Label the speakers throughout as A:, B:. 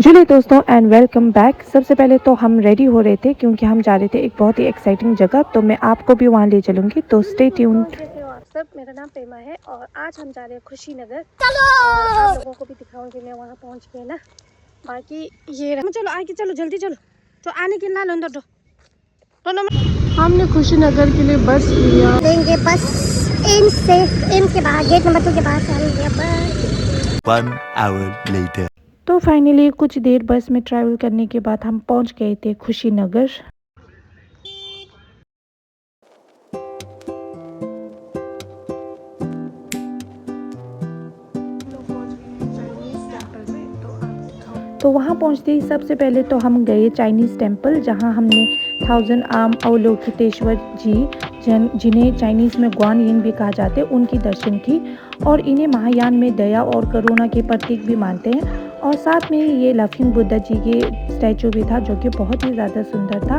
A: चलिए दोस्तों and welcome back. सबसे पहले तो हम रेडी हो रहे थे क्योंकि हम जा रहे थे एक बहुत ही एक्साइटिंग जगह, तो मैं आपको भी वहाँ ले चलूँगी, तो स्टे ट्यून्ड।
B: कैसे हो आप सब। मेरा नाम प्रेमा है और आज हम जा रहे हैं खुशीनगर। और आप लोगों को भी दिखाऊंगी मैं वहाँ पहुँच के ना। बाकी ये चलो आगे, चलो जल्दी चलो। तो आने के नाल अंदर हमने खुशीनगर के लिए बस लिया,
C: लेंगे बस एम्स से। एम्स के बाहर गेट नंबर 2 के बाहर से आएंगे बस।
D: 1 hour later.
A: तो फाइनली कुछ देर बस में ट्रैवल करने के बाद हम पहुँच गए थे खुशीनगर। तो वहाँ पहुँचते ही सबसे पहले तो हम गए चाइनीज़ टेम्पल, जहाँ हमने 1000 आर्म अवलोकितेश्वर जी जिन्हें चाइनीज़ में ग्वान यिन भी कहा जाते हैं, उनकी दर्शन की। और इन्हें महायान में दया और करुणा के प्रतीक भी मानते हैं। और साथ में ये लाफिंग बुद्धा जी के स्टैचू भी था, जो कि बहुत ही ज़्यादा सुंदर था।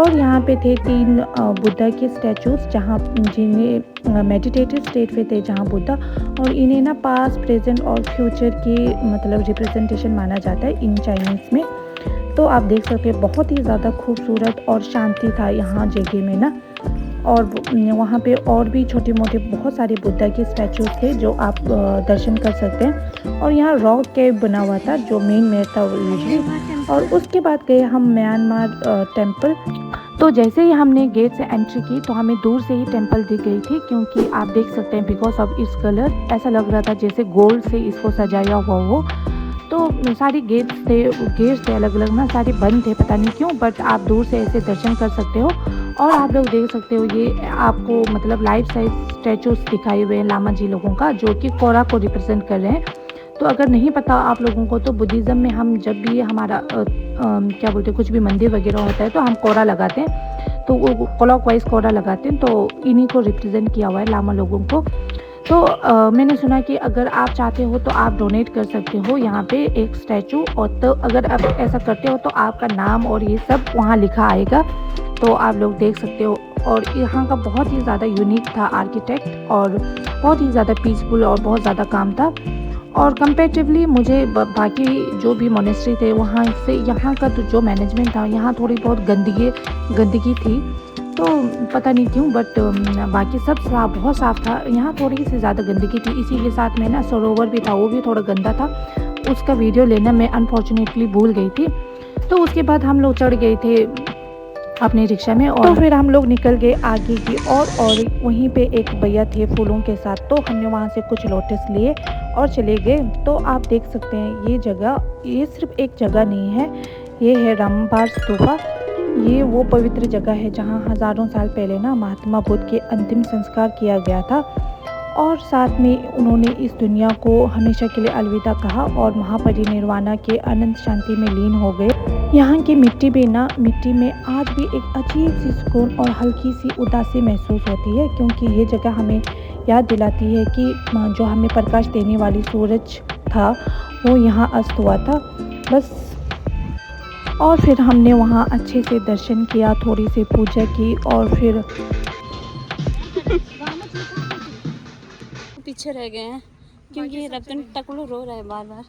A: और यहाँ पे थे 3 बुद्धा के स्टैचूज़, जहाँ जिन्हें मेडिटेटिव स्टेट में थे जहाँ बुद्धा, और इन्हें ना पास्ट प्रेजेंट और फ्यूचर की मतलब रिप्रेजेंटेशन माना जाता है इन चाइनीज़ में। तो आप देख सकते हैं बहुत ही ज़्यादा खूबसूरत और शांति था यहाँ जगह में ना। और वहाँ पे और भी छोटे मोटे बहुत सारे बुद्धा के स्टैचूज थे जो आप दर्शन कर सकते हैं। और यहाँ रॉक केव बना हुआ था जो मेन में था यूजली। और उसके बाद गए हम म्यांमार टेम्पल। तो जैसे ही हमने गेट से एंट्री की तो हमें दूर से ही टेम्पल दिख गई थी, क्योंकि आप देख सकते हैं बिकॉज ऑफ इट्स कलर ऐसा लग रहा था जैसे गोल्ड से इसको सजाया हुआ हो। तो सारे गेट्स थे अलग अलग ना, सारे बंद थे पता नहीं क्यों, बट आप दूर से ऐसे दर्शन कर सकते हो। और आप लोग देख सकते हो ये आपको मतलब लाइफ साइज स्टैचूज दिखाए हुए हैं लामा जी लोगों का, जो कि कोरा को रिप्रेजेंट कर रहे हैं। तो अगर नहीं पता आप लोगों को, तो बुद्धिज़्म में हम जब भी हमारा क्या बोलते हैं कुछ भी मंदिर वगैरह होता है तो हम कोरा लगाते हैं, तो वो क्लॉकवाइज कोरा लगाते हैं, तो इन्हीं को रिप्रेजेंट किया हुआ है लामा लोगों को। तो मैंने सुना कि अगर आप चाहते हो तो आप डोनेट कर सकते हो यहाँ पे एक स्टैचू, और तो अगर आप ऐसा करते हो तो आपका नाम और ये सब वहाँ लिखा आएगा, तो आप लोग देख सकते हो। और यहाँ का बहुत ही ज़्यादा यूनिक था आर्किटेक्ट, और बहुत ही ज़्यादा पीसफुल और बहुत ज़्यादा काम था। और कंपेरेटिवली मुझे बाकी जो भी मोनेस्ट्री थे वहाँ से यहाँ का तो जो मैनेजमेंट था, यहाँ थोड़ी बहुत गंदगी थी, तो पता नहीं क्यों, बट बाकी सब बहुत साफ़ था। यहाँ थोड़ी सी ज़्यादा गंदगी थी। इसी के साथ में ना सरोवर भी था, वो भी थोड़ा गंदा था, उसका वीडियो लेना मैं अनफॉर्चुनेटली भूल गई थी। तो उसके बाद हम लोग चढ़ गए थे अपनी रिक्शा में, और तो फिर हम लोग निकल गए आगे की और वहीं पे एक भैया थे फूलों के साथ, तो हमने वहाँ से कुछ लोटस लिए और चले गए। तो आप देख सकते हैं ये जगह, ये सिर्फ एक जगह नहीं है, ये है रामबार स्तूपा। ये वो पवित्र जगह है जहाँ हज़ारों साल पहले ना महात्मा बुद्ध के अंतिम संस्कार किया गया था। और साथ में उन्होंने इस दुनिया को हमेशा के लिए अलविदा कहा और महापरिनिर्वाणा के अनंत शांति में लीन हो गए। यहाँ की मिट्टी में आज भी एक अजीब सी सुकून और हल्की सी उदासी महसूस होती है, क्योंकि ये जगह हमें याद दिलाती है कि जो हमें प्रकाश देने वाली सूरज था वो यहाँ अस्त हुआ था बस। और फिर हमने वहाँ अच्छे से दर्शन किया, थोड़ी सी पूजा की, और फिर
E: पीछे रह गए हैं क्योंकि रतन टकलू रो रहा है बार बार।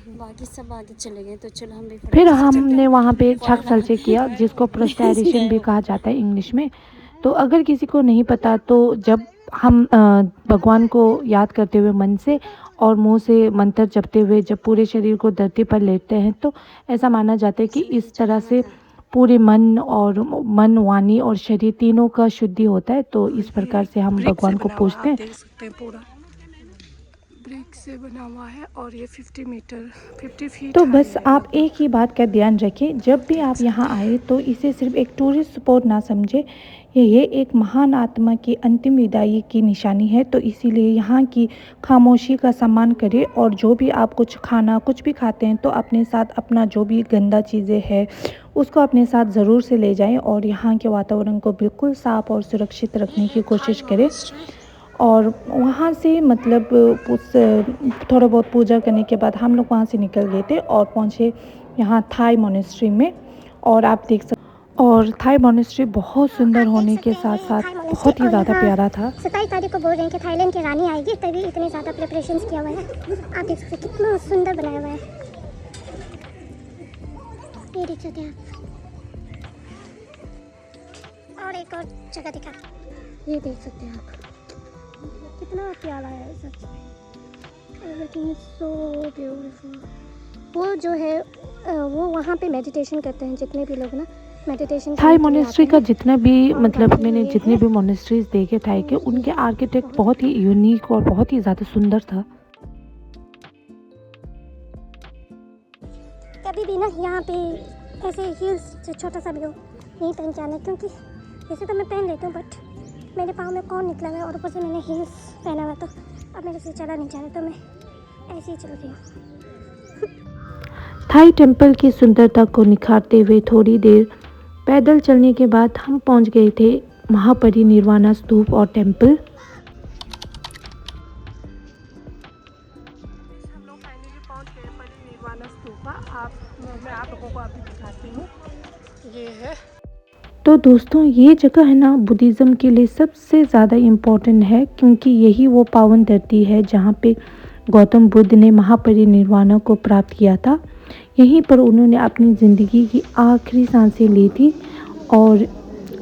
E: बाकी सब आगे चले गए, तो चलो हम भी
A: फिर हमने वहाँ पे छक सल्चे किया, जिसको प्रस्टेरिशन भी कहा जाता है इंग्लिश में। तो अगर किसी को नहीं पता, तो जब हम भगवान को याद करते हुए मन से और मुंह से मंत्र जपते हुए जब पूरे शरीर को धरती पर लेटते हैं, तो ऐसा माना जाता है कि इस तरह से पूरे मन वाणी और शरीर तीनों का शुद्धि होता है। तो इस प्रकार से हम भगवान को पूजते हैं।
B: देख सकते हैं पूरा ब्रिक से बना हुआ है, और ये 50 फीट
A: तो बस आप एक ही बात का ध्यान रखें, जब भी आप यहाँ आए तो इसे सिर्फ एक टूरिस्ट स्पॉट ना समझे, ये एक महान आत्मा की अंतिम विदाई की निशानी है। तो इसीलिए यहाँ की खामोशी का सम्मान करें, और जो भी आप कुछ भी खाते हैं तो अपने साथ अपना जो भी गंदा चीज़ें हैं उसको अपने साथ ज़रूर से ले जाएं, और यहाँ के वातावरण को बिल्कुल साफ़ और सुरक्षित रखने की कोशिश करें। और वहाँ से मतलब उस थोड़ा बहुत पूजा करने के बाद हम लोग वहाँ से निकल गए थे और पहुँचे यहाँ थाई मोनेस्ट्री में। और आप देख सकते, और थाई मोनेस्ट्री बहुत सुंदर होने के साथ साथ बहुत ही ज़्यादा प्यारा था।
C: 27 तारीख को बोल रहे हैं कि थाईलैंड की रानी आएगी, तभी इतने ज़्यादा प्रिपरेशंस किया हुआ है। आप देख सकते हैं कितना सुंदर बनाया हुआ है। ये देख सकते हैं आप। और एक और जगह दिखा, ये देख सकते हैं आप, कितना प्यारा है सच में। Everything is so beautiful. वो जो है वो वहाँ पे मेडिटेशन करते हैं जितने भी लोग ना मेडिटेशन।
A: थाई मोनेस्ट्री का जितना भी मतलब मैंने जितने भी मोनेस्ट्रीज देखे थाई के, उनके आर्किटेक्ट बहुत ही यूनिक और बहुत ही ज़्यादा सुंदर था।
C: कभी भी ना यहाँ पे ऐसे हील्स छोटा सा भी हो नहीं पहन के आना, क्योंकि वैसे तो मैं पहन लेती हूँ बट मेरे पाँव में कौन निकला है और ऊपर से मैंने हील्स पहना हुआ, तो अब मेरे से चला नहीं जा रहा, तो मैं ऐसे ही चल रही हूँ।
A: थाई टेम्पल की सुंदरता को निखारते हुए थोड़ी देर पैदल चलने के बाद हम पहुंच गए थे महापरिनिर्वाणा स्तूप और टेम्पल।
B: हम लोग फाइनली पहुंच गए परिनिर्वाणा स्तूपा। मैं आप लोगों को अभी दिखाती हूँ, ये है।
A: तो दोस्तों ये जगह है ना बुद्धिज़्म के लिए सबसे ज़्यादा इम्पोर्टेंट है, क्योंकि यही वो पावन धरती है जहाँ पे गौतम बुद्ध ने महापरिनिर्वाणा को प्राप्त किया था। यहीं पर उन्होंने अपनी ज़िंदगी की आखिरी सांसें ली थी। और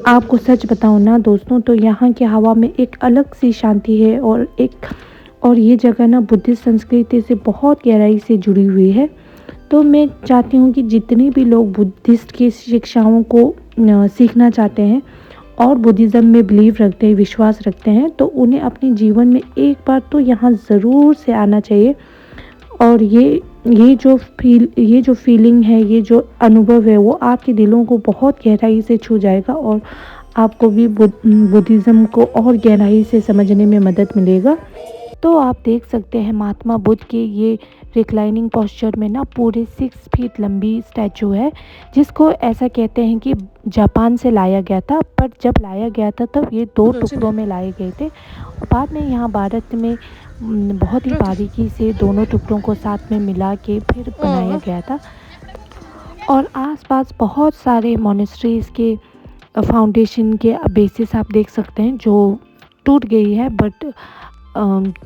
A: आपको सच बताऊं ना दोस्तों, तो यहाँ की हवा में एक अलग सी शांति है और ये जगह ना बुद्धिस्ट संस्कृति से बहुत गहराई से जुड़ी हुई है। तो मैं चाहती हूँ कि जितने भी लोग बुद्धिस्ट की शिक्षाओं को सीखना चाहते हैं और बुद्धिज़्म में बिलीव रखते हैं, विश्वास रखते हैं, तो उन्हें अपने जीवन में एक बार तो यहाँ ज़रूर से आना चाहिए। और ये जो फीलिंग है, ये जो अनुभव है, वो आपके दिलों को बहुत गहराई से छू जाएगा और आपको भी बुद्धिज़्म को और गहराई से समझने में मदद मिलेगा। तो आप देख सकते हैं महात्मा बुद्ध के ये रिक्लाइनिंग पोस्चर में ना पूरे 6 फीट लंबी स्टैचू है, जिसको ऐसा कहते हैं कि जापान से लाया गया था, पर जब लाया गया था तब ये 2 टुकड़ों में लाए गए थे। बाद में यहाँ भारत में बहुत ही बारीकी से दोनों टुकड़ों को साथ में मिला के फिर बनाया गया था। और आसपास बहुत सारे मोनेस्ट्रीज़ के फाउंडेशन के बेसिस आप देख सकते हैं जो टूट गई है, बट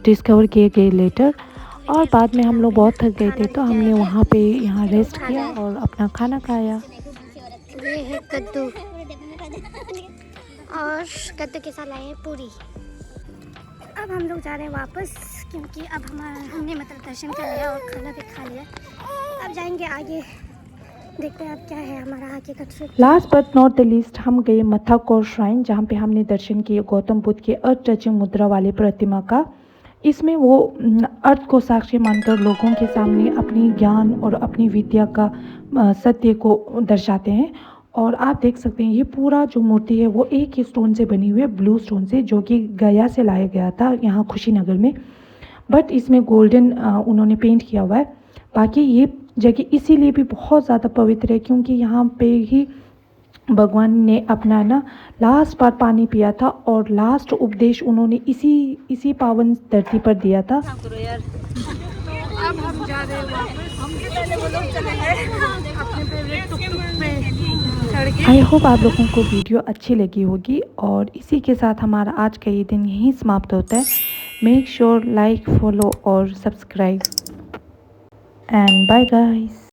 A: डिस्कवर किए गए लेटर। और बाद में हम लोग बहुत थक गए थे, तो हमने वहाँ पे यहाँ रेस्ट किया और अपना खाना खाया।
C: ये है कद्दू और कद्दू के साथ लाए हैं पूरी। अब हम लोग जा रहे हैं वापस, क्योंकि अब हमने मतलब दर्शन कर लिया और खाना भी खा लिया। अब जाएंगे आगे, देखते हैं अब क्या है हमारा आगे का trip.
A: Last but not the least हम गए मथाकोर श्राइन, जहाँ पे हमने दर्शन किए गौतम बुद्ध के अर्थ टचिंग मुद्रा वाली प्रतिमा का। इसमें वो अर्थ को साक्षी मानकर लोगों के सामने अपनी ज्ञान और अपनी विद्या का सत्य को दर्शाते हैं। और आप देख सकते हैं ये पूरा जो मूर्ति है वो एक ही स्टोन से बनी हुई है, ब्लू स्टोन से, जो कि गया से लाया गया था यहाँ खुशीनगर में, बट इसमें गोल्डन उन्होंने पेंट किया हुआ है। बाकी ये जगह इसीलिए भी बहुत ज़्यादा पवित्र है क्योंकि यहाँ पे ही भगवान ने अपना ना लास्ट बार पानी पिया था और लास्ट उपदेश उन्होंने इसी पावन धरती पर दिया था।
B: अब हम जा रहे हैं वापस। पहले वो लोग चले गए अपने फेवरेट टुकटुक पे चढ़ के।
A: आई होप आप लोगों को वीडियो अच्छी लगी होगी और इसी के साथ हमारा आज का ये दिन यहीं समाप्त होता है। मेक श्योर लाइक, फॉलो और सब्सक्राइब एंड बाय गाइस।